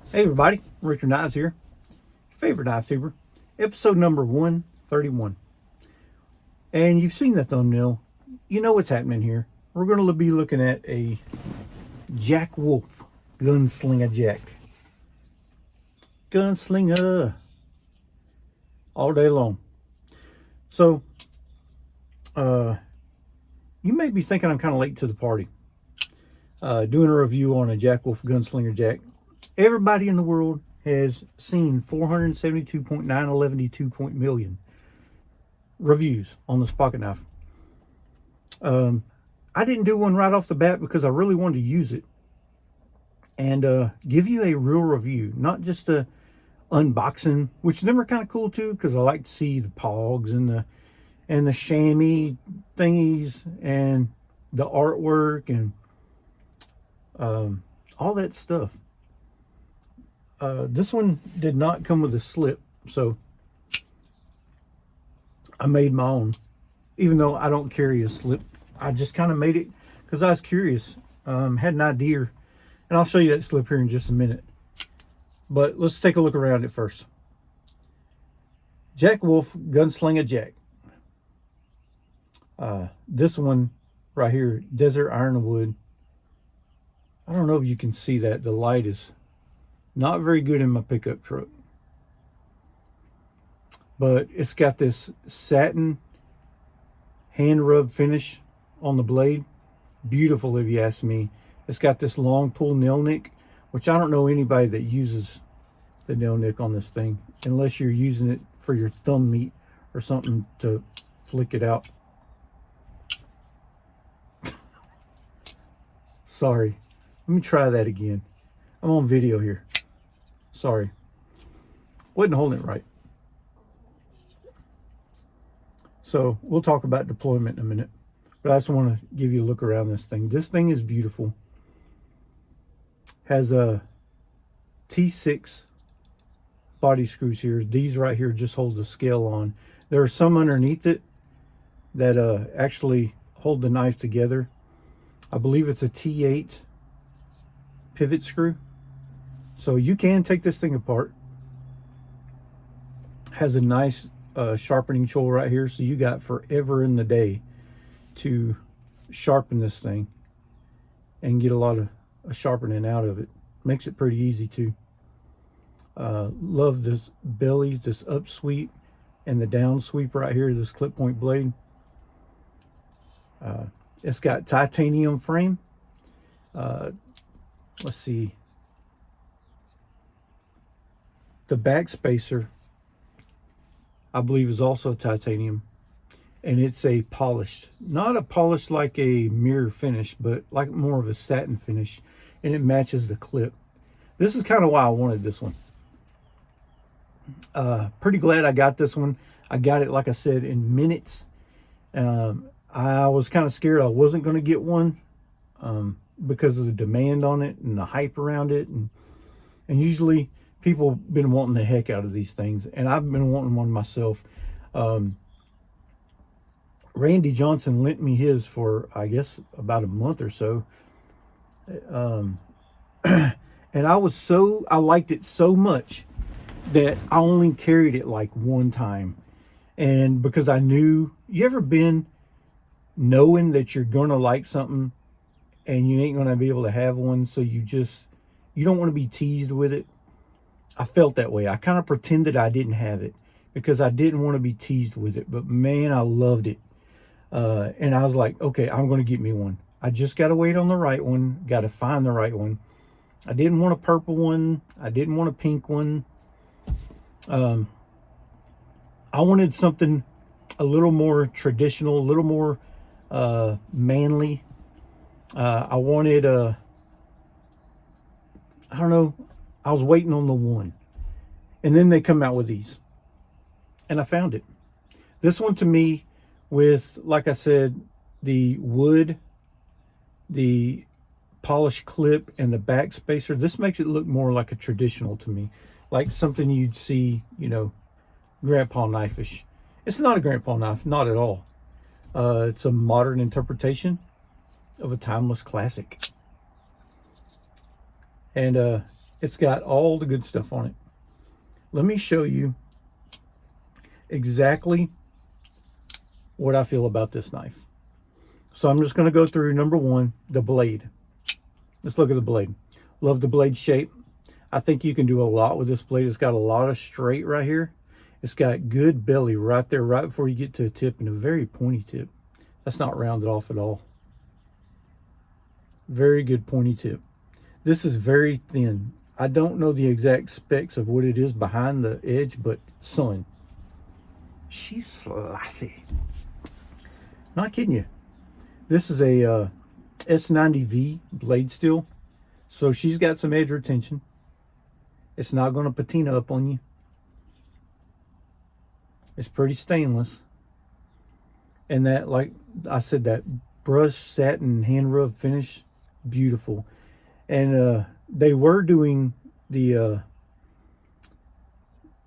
Hey everybody, Richter Knives here, your favorite knife tuber, episode number 131. And you've seen the thumbnail, you know what's happening here. We're going to be looking at a Jack Wolf Gunslinger Jack. Gunslinger all day long. So, you may be thinking I'm kind of late to the party. Doing a review on a Jack Wolf Gunslinger Jack. Everybody in the world has seen 472.911 million reviews on this pocket knife. I didn't do one right off the bat because I really wanted to use it and give you a real review, not just a unboxing, which them are kind of cool too because I like to see the pogs and the chamois thingies and the artwork and all that stuff. This one did not come with a slip, so I made my own. Even though I don't carry a slip, I just kind of made it because I was curious. Had an idea, and I'll show you that slip here in just a minute. But let's take a look around it first. Jack Wolf Gunslinger Jack. This one right here, Desert Ironwood. I don't know if you can see that. The light is not very good in my pickup truck. But it's got this satin hand rub finish on the blade. Beautiful if you ask me. It's got this long pull nail nick, which I don't know anybody that uses the nail nick on this thing, unless you're using it for your thumb meat or something to flick it out. Sorry. Let me try that again. I'm on video here. Sorry. Wasn't holding it right. So we'll talk about deployment in a minute. But I just want to give you a look around this thing. This thing is beautiful. Has a T6 body screws here. These right here just hold the scale on. There are some underneath it that actually hold the knife together. I believe it's a T8 pivot screw. So you can take this thing apart. Has a nice sharpening tool right here, so you got forever in the day to sharpen this thing and get a lot of sharpening out of it. Makes it pretty easy too. Love this belly, this up sweep, and the down sweep right here, this clip point blade. It's got titanium frame. Let's see. The back spacer, I believe, is also titanium, and it's a polished, not a polished like a mirror finish, but like more of a satin finish, and it matches the clip. This is kind of why I wanted this one. Pretty glad I got this one. I got it, like I said, in minutes. I was kind of scared I wasn't going to get one because of the demand on it and the hype around it, and usually people have been wanting the heck out of these things, and I've been wanting one myself. Randy Johnson lent me his for, I guess, about a month or so. And I liked it so much that I only carried it like one time. And because I knew, you ever been knowing that you're going to like something and you ain't going to be able to have one, so you don't want to be teased with it? I felt that way. I kind of pretended I didn't have it because I didn't want to be teased with it. But man, I loved it. And I was like, okay, I'm going to get me one. I just got to wait on the right one. Got to find the right one. I didn't want a purple one. I didn't want a pink one. I wanted something a little more traditional, a little more manly. I wanted I don't know. I was waiting on the one. And then they come out with these. And I found it. This one to me, with, like I said, the wood, the polished clip, and the back spacer, this makes it look more like a traditional to me. Like something you'd see, you know, grandpa knife-ish. It's not a grandpa knife, not at all. It's a modern interpretation of a timeless classic. And It's got all the good stuff on it. Let me show you exactly what I feel about this knife. So I'm just going to go through number one, the blade. Let's look at the blade. Love the blade shape. I think you can do a lot with this blade. It's got a lot of straight right here. It's got good belly right there, right before you get to a tip, and a very pointy tip. That's not rounded off at all. Very good pointy tip. This is very thin. I don't know the exact specs of what it is behind the edge, but son, she's slicey. Not kidding you. This is a S90V blade steel, so she's got some edge retention. It's not going to patina up on you. It's pretty stainless. And that, like I said, that brushed satin hand rub finish, beautiful. And they were doing the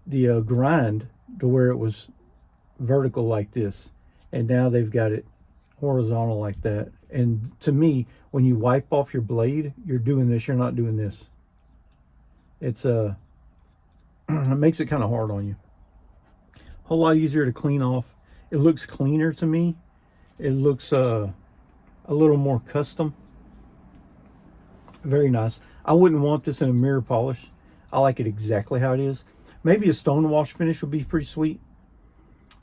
grind to where it was vertical like this, and now they've got it horizontal like that. And to me, when you wipe off your blade, you're doing this, you're not doing this. It's it makes it kind of hard on you. A whole lot easier to clean off. It looks cleaner to me. It looks a little more custom. Very nice. I wouldn't want this in a mirror polish. I like it exactly how it is. Maybe a stone wash finish would be pretty sweet.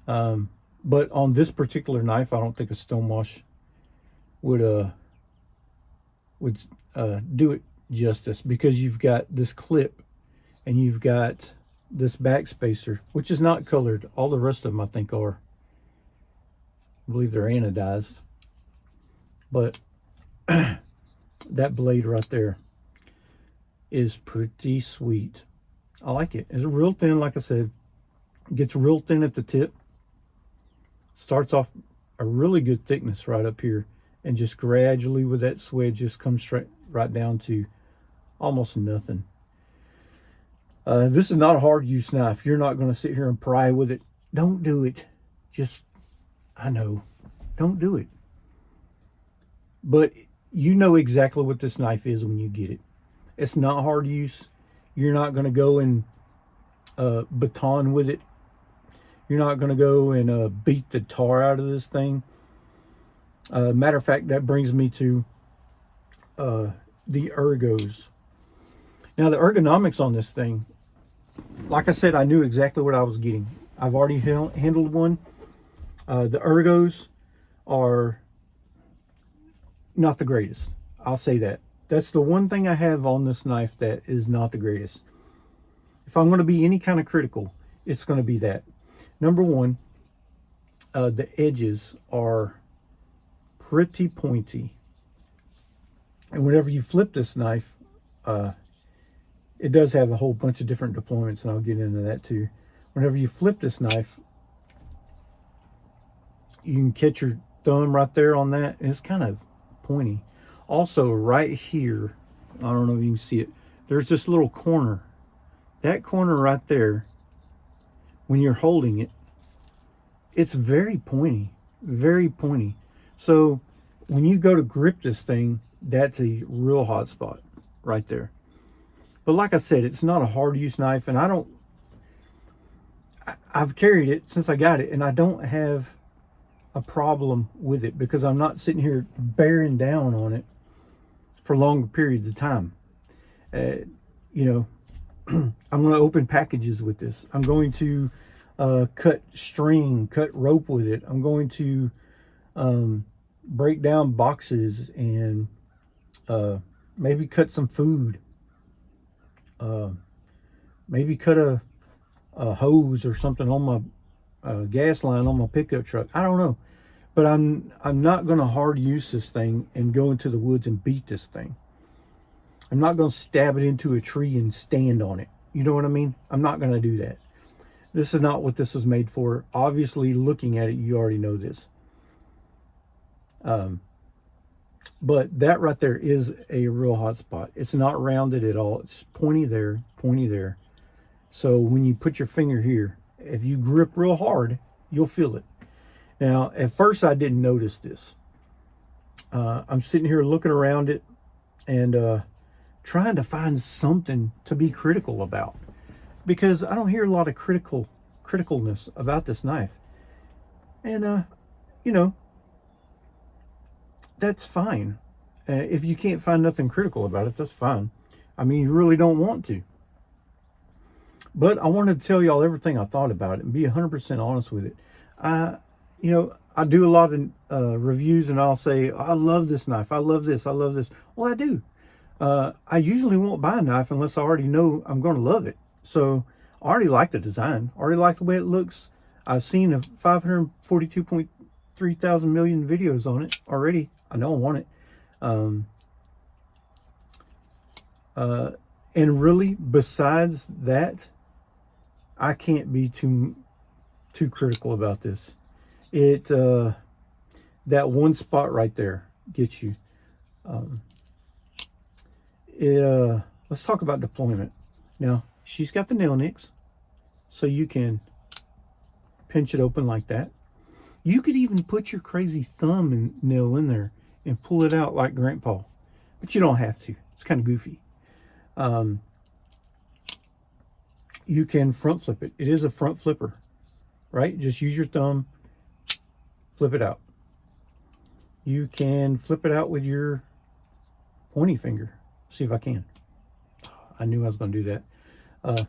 But on this particular knife, I don't think a stone wash would do it justice, because you've got this clip and you've got this back spacer, which is not colored. All the rest of them I think are. I believe they're anodized. But that blade right there is pretty sweet. I like it. It's real thin, like I said. It gets real thin at the tip. Starts off a really good thickness right up here, and just gradually with that swedge just comes straight right down to almost nothing. This is not a hard use knife. You're not going to sit here and pry with it. Don't do it. Just, I know, don't do it. But you know exactly what this knife is when you get it. It's not hard use. You're not going to go and baton with it. You're not going to go and beat the tar out of this thing. Matter of fact, that brings me to the ergos. Now, the ergonomics on this thing, like I said, I knew exactly what I was getting. I've already handled one. The ergos are not the greatest. I'll say that. That's the one thing I have on this knife that is not the greatest. If I'm going to be any kind of critical, it's going to be that. Number one, the edges are pretty pointy. And whenever you flip this knife, it does have a whole bunch of different deployments, and I'll get into that too. Whenever you flip this knife, you can catch your thumb right there on that, and it's kind of pointy. Also, right here, I don't know if you can see it, there's this little corner. That corner right there, when you're holding it, it's very pointy, very pointy. So when you go to grip this thing, that's a real hot spot right there. But like I said, it's not a hard use knife, and I've carried it since I got it, and I don't have a problem with it, because I'm not sitting here bearing down on it for longer periods of time. You know, I'm going to open packages with this. I'm going to cut string, cut rope with it. I'm going to break down boxes and maybe cut some food. Maybe cut a hose or something on my gas line on my pickup truck. I don't know. But I'm not going to hard use this thing and go into the woods and beat this thing. I'm not going to stab it into a tree and stand on it. You know what I mean? I'm not going to do that. This is not what this was made for. Obviously, looking at it, you already know this. But that right there is a real hot spot. It's not rounded at all. It's pointy there, pointy there. So when you put your finger here, if you grip real hard, you'll feel it. Now, at first, I didn't notice this. I'm sitting here looking around it and trying to find something to be critical about, because I don't hear a lot of criticalness about this knife. And you know, that's fine. If you can't find nothing critical about it, that's fine. I mean, you really don't want to. But I wanted to tell y'all everything I thought about it and be 100% honest with it. You know, I do a lot of reviews, and I'll say, I love this knife. I love this. I love this. Well, I do. I usually won't buy a knife unless I already know I'm going to love it. So I already like the design. I already like the way it looks. I've seen 542.3 thousand million videos on it already. I know I want it. And really, besides that, I can't be too critical about this. That one spot right there gets you. Let's talk about deployment. Now, she's got the nail nicks, so you can pinch it open like that. You could even put your crazy thumb and nail in there and pull it out like Grandpa, but you don't have to. It's kind of goofy. You can front flip it. It is a front flipper, right? Just use your thumb, flip it out. You can flip it out with your pointy finger. See if I can. I knew I was going to do that.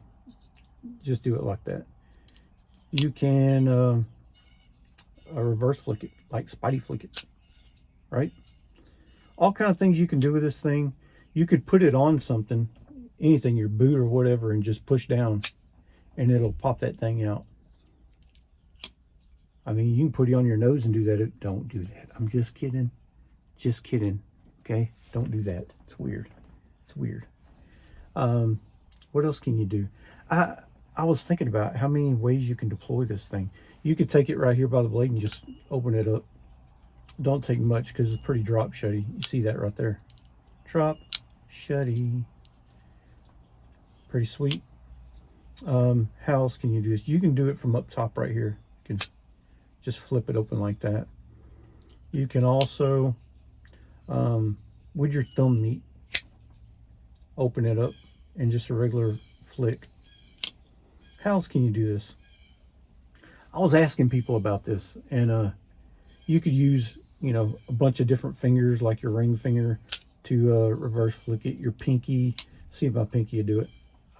Just do it like that. You can reverse flick it, like Spidey flick it, right? All kind of things you can do with this thing. You could put it on something, anything, your boot or whatever, and just push down and it'll pop that thing out. I mean, you can put it on your nose and do that. Don't do that. I'm just kidding. Just kidding. Okay? Don't do that. It's weird. It's weird. What else can you do? I was thinking about how many ways you can deploy this thing. You could take it right here by the blade and just open it up. Don't take much because it's pretty drop shutty. You see that right there. Drop shutty. Pretty sweet. How else can you do this? You can do it from up top right here. You can just flip it open like that. You can also, with your thumb meat, open it up and just a regular flick. How else can you do this? I was asking people about this, and you could use, you know, a bunch of different fingers, like your ring finger, to reverse flick it. Your pinky. See if my pinky will do it.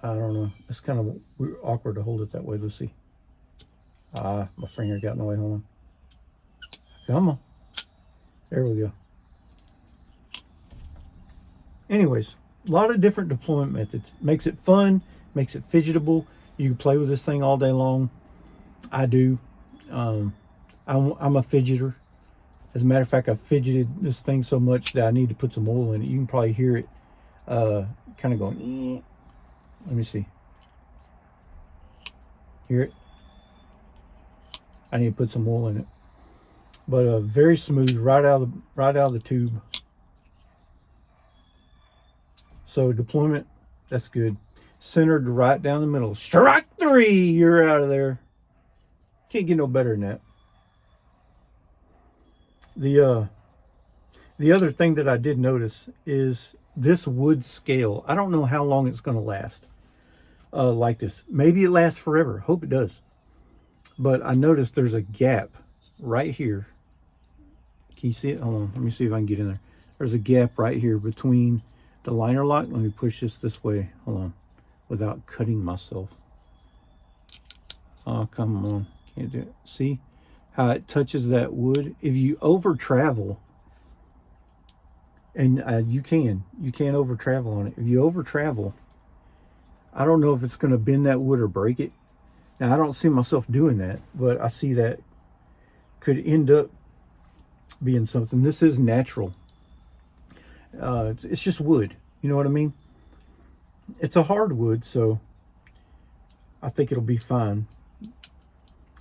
I don't know. It's kind of awkward to hold it that way. Let's see. My finger got in the way. Hold on. Come on. There we go. Anyways, a lot of different deployment methods. Makes it fun. Makes it fidgetable. You can play with this thing all day long. I do. I'm a fidgeter. As a matter of fact, I've fidgeted this thing so much that I need to put some oil in it. You can probably hear it kind of going. Eh. Let me see. Hear it? I need to put some oil in it. But very smooth, right out of the tube. So deployment, that's good. Centered right down the middle. Strike 3, you're out of there. Can't get no better than that. The other thing that I did notice is this wood scale. I don't know how long it's going to last like this. Maybe it lasts forever. Hope it does. But I noticed there's a gap right here. Can you see it? Hold on. Let me see if I can get in there. There's a gap right here between the liner lock. Let me push this way. Hold on. Without cutting myself. Oh, come on. Can't do it. See how it touches that wood? If you over travel, and you can over travel on it. If you over travel, I don't know if it's going to bend that wood or break it. Now, I don't see myself doing that, but I see that could end up being something. This is natural. It's just wood. You know what I mean? It's a hardwood, so I think it'll be fine.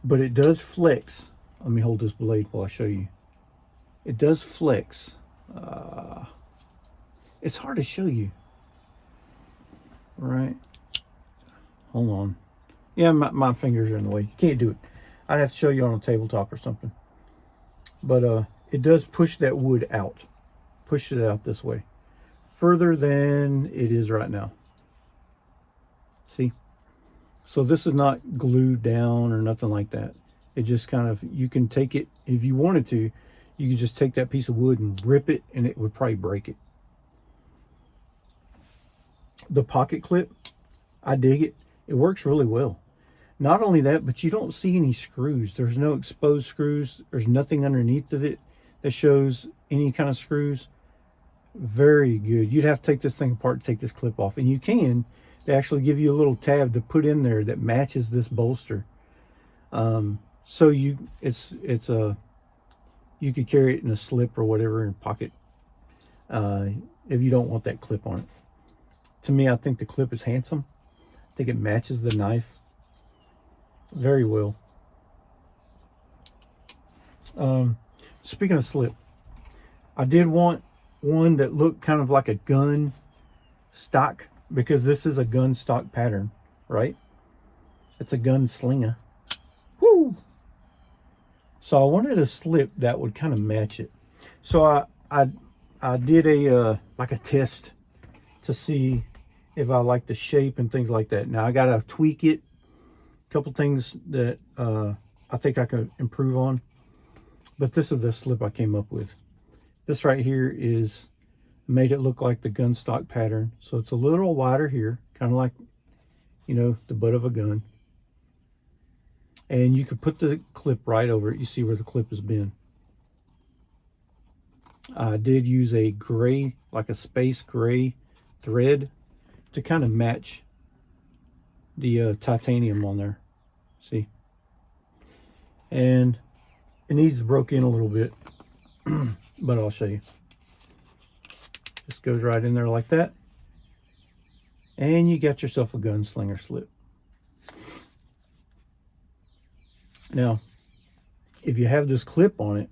But it does flex. Let me hold this blade while I show you. It does flex. It's hard to show you. Right? Hold on. Yeah, my fingers are in the way. You can't do it. I'd have to show you on a tabletop or something. But it does push that wood out. Push it out this way. further than it is right now. See? So this is not glued down or nothing like that. It just kind of, you can take it, if you wanted to, you could just take that piece of wood and rip it and it would probably break it. The pocket clip, I dig it. It works really well. Not only that, but you don't see any screws. There's no exposed screws. There's nothing underneath of it that shows any kind of screws. Very good. You'd have to take this thing apart to take this clip off. And you can. They actually give you a little tab to put in there that matches this bolster. So you could carry it in a slip or whatever in a pocket if you don't want that clip on it. To me, I think the clip is handsome. I think it matches the knife very well. Speaking of slip, I did want one that looked kind of like a gun stock, because this is a gun stock pattern, right? It's a gunslinger. Woo! So I wanted a slip that would kind of match it. So I did a like a test to see if I like the shape and things like that. Now I gotta tweak it. A couple things that I think I could improve on. But this is the slip I came up with. This right here is made it look like the gun stock pattern. So it's a little wider here, kind of like, you know, the butt of a gun. And you could put the clip right over it. You see where the clip has been. I did use a gray, like a space gray thread to kind of match the titanium on there. See? And it needs broke in a little bit, but I'll show you. Just goes right in there like that. And you got yourself a gunslinger slip. Now, if you have this clip on it,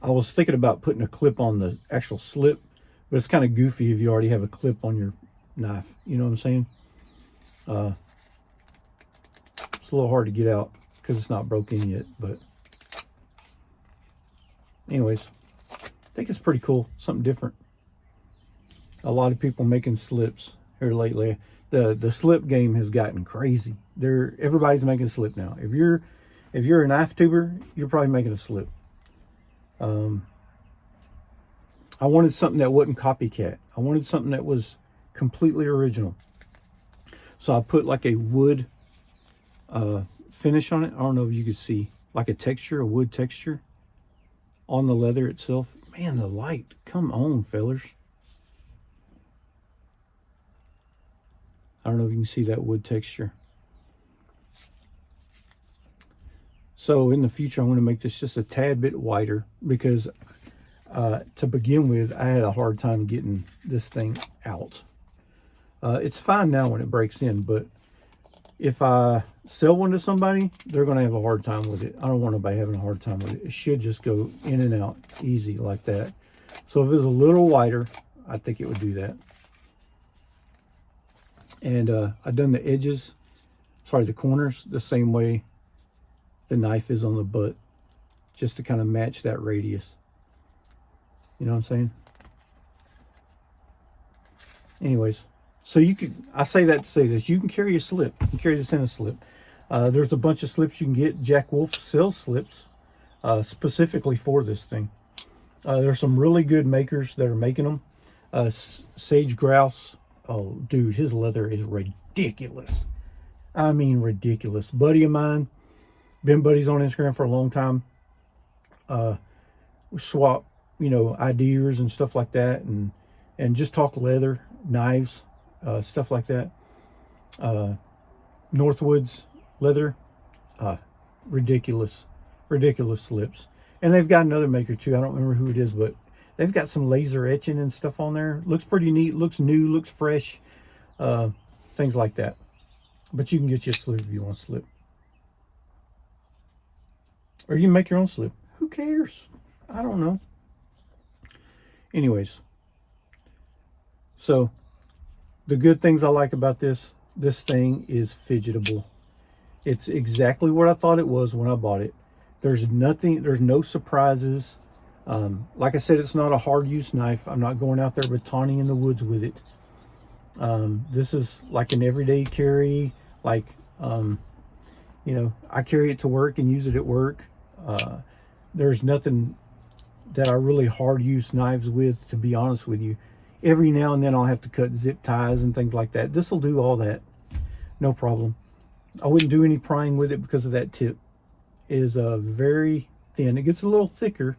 I was thinking about putting a clip on the actual slip, but it's kind of goofy if you already have a clip on your knife. You know what I'm saying? It's a little hard to get out because it's not broken yet, but anyways, I think it's pretty cool. Something different. A lot of people making slips here lately. The slip game has gotten crazy. Everybody's making a slip now. If you're a knife tuber, you're probably making a slip. I wanted something that wasn't copycat. I wanted something that was completely original. So I put like a wood finish on it. I don't know if you could see, like a wood texture on the leather itself. Man, the light, come on, fellers. I don't know if you can see that wood texture. So in the future, I'm going to make this just a tad bit wider because to begin with, I had a hard time getting this thing out. It's fine now when it breaks in, but if I sell one to somebody, they're going to have a hard time with it. I don't want nobody having a hard time with it. It should just go in and out easy like that. So if it was a little wider, I think it would do that. And I've done the edges, the corners, the same way the knife is on the butt, just to kind of match that radius. You know what I'm saying? Anyways, so I say that to say this, you can carry a slip. You can carry this in a slip. There's a bunch of slips you can get. Jack Wolf sells slips specifically for this thing. There's some really good makers that are making them. Sage Grouse. Oh, dude, his leather is ridiculous. I mean, ridiculous. Buddy of mine, been buddies on Instagram for a long time. We swap, ideas and stuff like that, and just talk leather, knives, stuff like that. Northwoods leather, ridiculous slips. And they've got another maker too. I don't remember who it is, but they've got some laser etching and stuff on there. Looks pretty neat, looks new, looks fresh, things like that. But you can get you a slip if you want a slip. Or you can make your own slip. Who cares? I don't know. Anyways. So, the good things I like about this thing is fidgetable. It's exactly what I thought it was when I bought it. There's no surprises. Like I said, it's not a hard use knife. I'm not going out there bataning in the woods with it. This is like an everyday carry. Like, you know, I carry it to work and use it at work. There's nothing that I really hard use knives with, to be honest with you. Every now and then I'll have to cut zip ties and things like that. This will do all that, no problem. I wouldn't do any prying with it because of that tip. It is very thin. It gets a little thicker.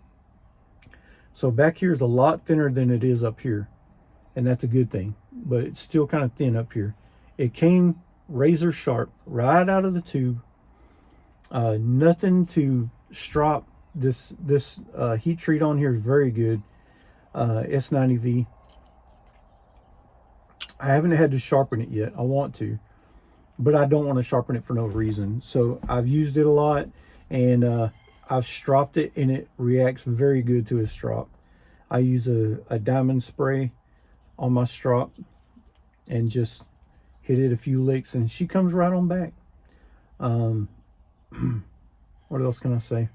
So back here is a lot thinner than it is up here, and that's a good thing, but it's still kind of thin up here. It came razor sharp right out of the tube. Nothing to strop. This heat treat on here is very good. S90V. I haven't had to sharpen it yet. I want to, but I don't want to sharpen it for no reason. So I've used it a lot, and I've stropped it, and it reacts very good to a strop. I use a diamond spray on my strop and just hit it a few licks, and she comes right on back. What else can I say?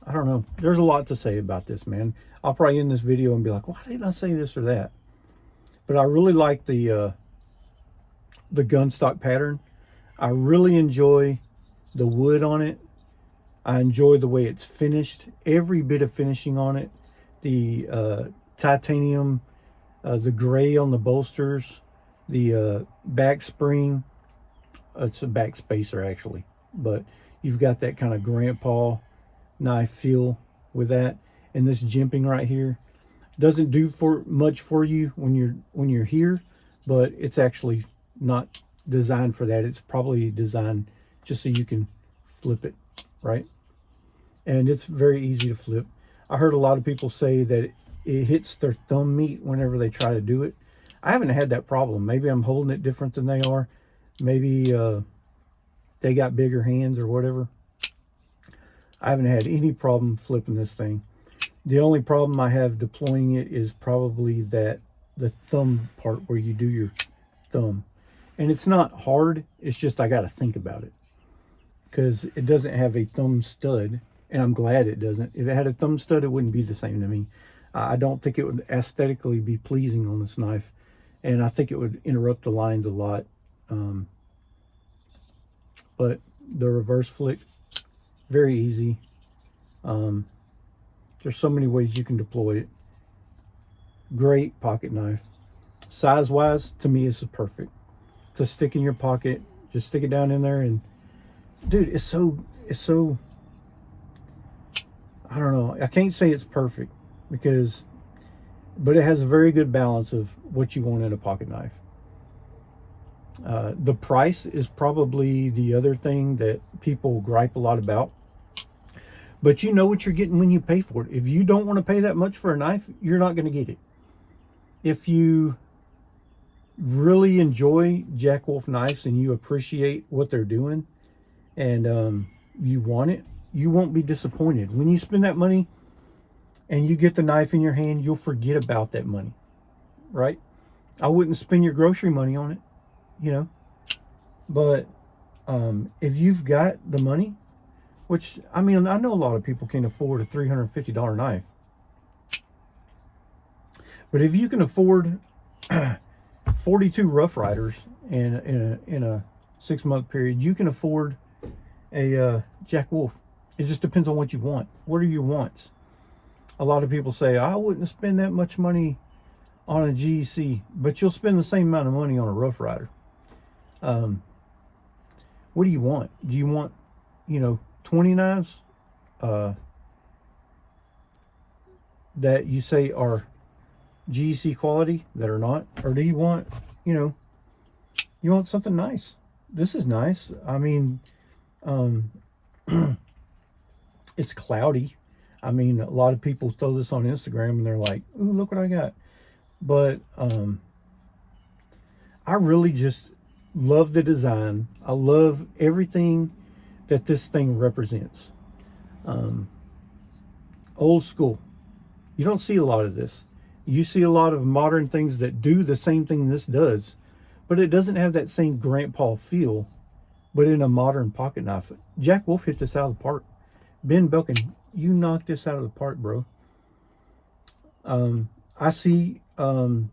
I don't know. There's a lot to say about this, man. I'll probably end this video and be like, why didn't I say this or that? But I really like the gun stock pattern. I really enjoy the wood on it. I enjoy the way it's finished. Every bit of finishing on it. The titanium, the gray on the bolsters, the back spring. It's a back spacer actually, but you've got that kind of grandpa knife feel with that. And this jimping right here doesn't do much for you when you're here, but it's actually not designed for that. It's probably designed just so you can flip it, right? And it's very easy to flip. I heard a lot of people say that it hits their thumb meat whenever they try to do it. I haven't had that problem. Maybe I'm holding it different than they are. Maybe they got bigger hands or whatever. I haven't had any problem flipping this thing. The only problem I have deploying it is probably the thumb part where you do your thumb. And it's not hard, it's just I got to think about it. Because it doesn't have a thumb stud, and I'm glad it doesn't. If it had a thumb stud, it wouldn't be the same to me. I don't think it would aesthetically be pleasing on this knife. And I think it would interrupt the lines a lot. But the reverse flick, very easy. There's so many ways you can deploy it. Great pocket knife. Size wise, to me, this is perfect. To stick in your pocket, just stick it down in there, and dude, it's so, I don't know. I can't say it's perfect but it has a very good balance of what you want in a pocket knife. The price is probably the other thing that people gripe a lot about. But you know what you're getting when you pay for it. If you don't want to pay that much for a knife, you're not going to get it. If you really enjoy Jack Wolf knives and you appreciate what they're doing and you want it, you won't be disappointed. When you spend that money and you get the knife in your hand, you'll forget about that money, right? I wouldn't spend your grocery money on it, you know. But if you've got the money, which, I mean, I know a lot of people can afford a $350 knife. But if you can afford 42 Rough Riders in a 6-month period, you can afford a Jack Wolf. It just depends on what you want. What are your wants? A lot of people say, I wouldn't spend that much money on a GEC, but you'll spend the same amount of money on a Rough Rider. What do you want? Do you want, 20 knives that you say are GEC quality that are not? Or do you want, you want something nice? This is nice. I mean, it's cloudy. I mean, a lot of people throw this on Instagram and they're like, ooh, look what I got. But I really just love the design. I love everything that this thing represents. Old school. You don't see a lot of this. You see a lot of modern things that do the same thing this does, but it doesn't have that same grandpa feel, but in a modern pocket knife. Jack Wolf hit this out of the park. Ben Belkin you knocked this out of the park, bro. I see them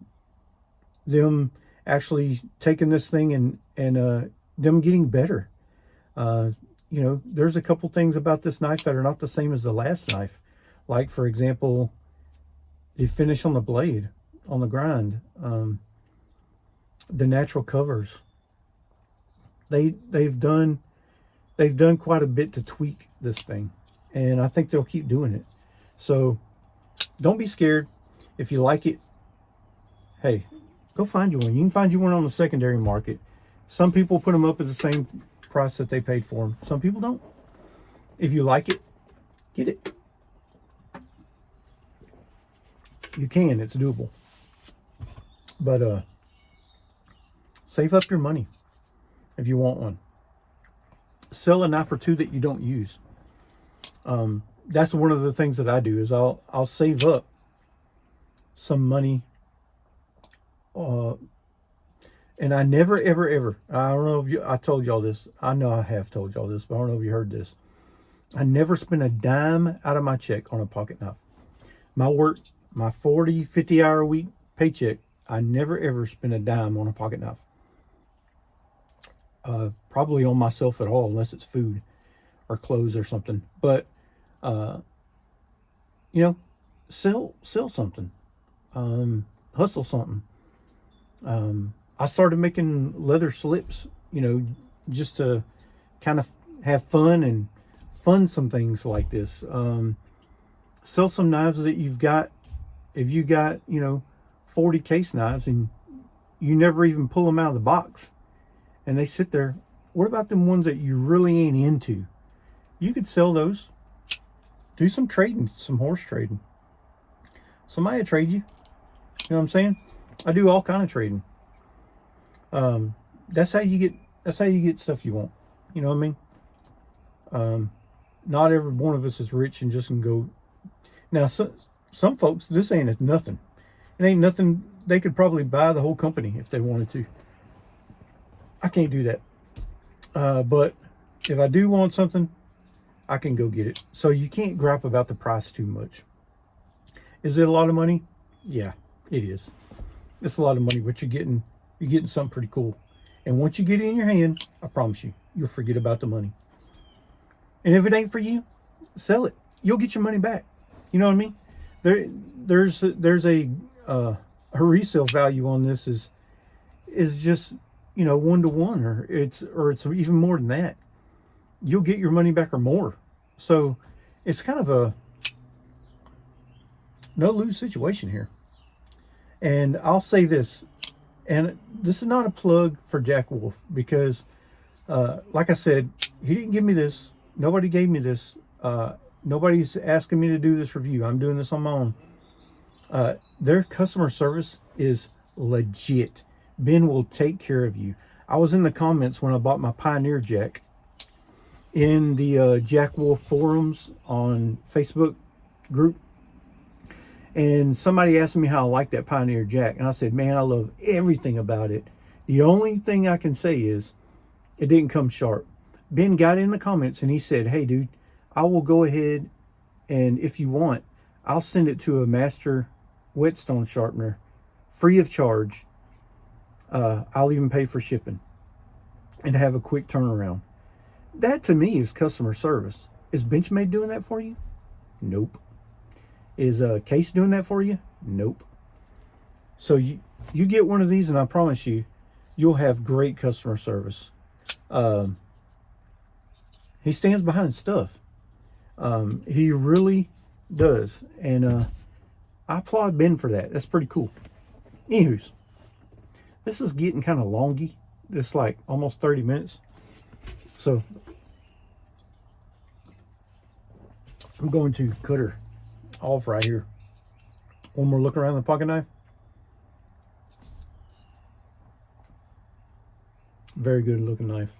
actually taking this thing and them getting better. Uh, you know, there's a couple things about this knife that are not the same as the last knife. Like, for example, the finish on the blade, on the grind, the natural covers. They've done quite a bit to tweak this thing, and I think they'll keep doing it. So don't be scared. If you like it, hey, go find you one. You can find you one on the secondary market. Some people put them up at the same price that they paid for them. Some people don't. If you like it, get it. You can. It's doable. But save up your money if you want one. Sell a knife or two that you don't use. That's one of the things that I do is I'll save up some money. And I never, ever, I don't know if I told y'all this. I know I have told y'all this, but I don't know if you heard this. I never spent a dime out of my check on a pocket knife. My work, my 40, 50 hour a week paycheck, I never, ever spent a dime on a pocket knife. Probably on myself at all, unless it's food or clothes or something. But, you know, sell something. Hustle something. I started making leather slips, you know, just to kind of have fun and fund some things like this. Sell some knives that you've got. If you got, you know, 40 case knives and you never even pull them out of the box and they sit there, what about them ones that you really ain't into? You could sell those. Do some trading, some horse trading. Somebody will trade you. You know what I'm saying? I do all kind of trading. That's how you get stuff you want. You know what I mean? Not every one of us is rich and just can go. Now, some folks, this ain't nothing. It ain't nothing. They could probably buy the whole company if they wanted to. I can't do that. But if I do want something, I can go get it. So you can't gripe about the price too much. Is it a lot of money? Yeah, it is. It's a lot of money, but you're getting something pretty cool. And once you get it in your hand, I promise you, you'll forget about the money. And if it ain't for you, sell it. You'll get your money back. You know what I mean? There's a resale value on this is just, you know, 1 to 1, or it's even more than that. You'll get your money back or more. So it's kind of a no lose situation here. And I'll say this, and this is not a plug for Jack Wolf, because like I said, he didn't give me this. Nobody gave me this. Nobody's asking me to do this review. I'm doing this on my own. Their customer service is legit. Ben will take care of you. I was in the comments when I bought my Pioneer Jack in the Jack Wolf forums on Facebook group. And somebody asked me how I like that Pioneer Jack. And I said, man, I love everything about it. The only thing I can say is it didn't come sharp. Ben got in the comments and he said, hey, dude, I will go ahead and if you want, I'll send it to a master whetstone sharpener free of charge. I'll even pay for shipping and have a quick turnaround. That to me is customer service. Is Benchmade doing that for you? Nope. Is Case doing that for you? Nope. So you get one of these and I promise you, you'll have great customer service. He stands behind stuff. He really does. And I applaud Ben for that. That's pretty cool. Anywho's, this is getting kind of longy. It's like almost 30 minutes. So I'm going to cut her off right here. One more look around the pocket knife. Very good looking knife.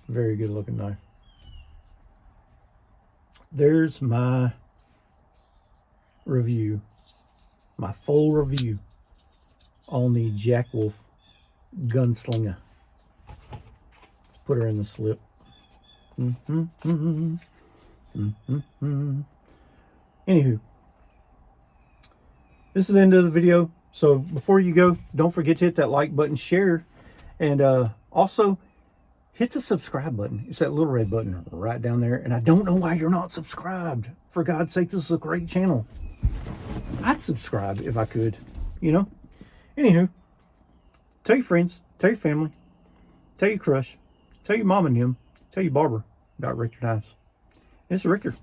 Very good looking knife. There's my review, my full review on the Jack Wolf Gunslinger. Let's put her in the slip. Anywho, this is the end of the video. So before you go, don't forget to hit that like button, share, and also hit the subscribe button. It's that little red button right down there. And I don't know why you're not subscribed. For God's sake, this is a great channel. I'd subscribe if I could, you know. Anywho, tell your friends, tell your family, tell your crush, tell your mom and him, tell your barber about Richter knives. It's Richter.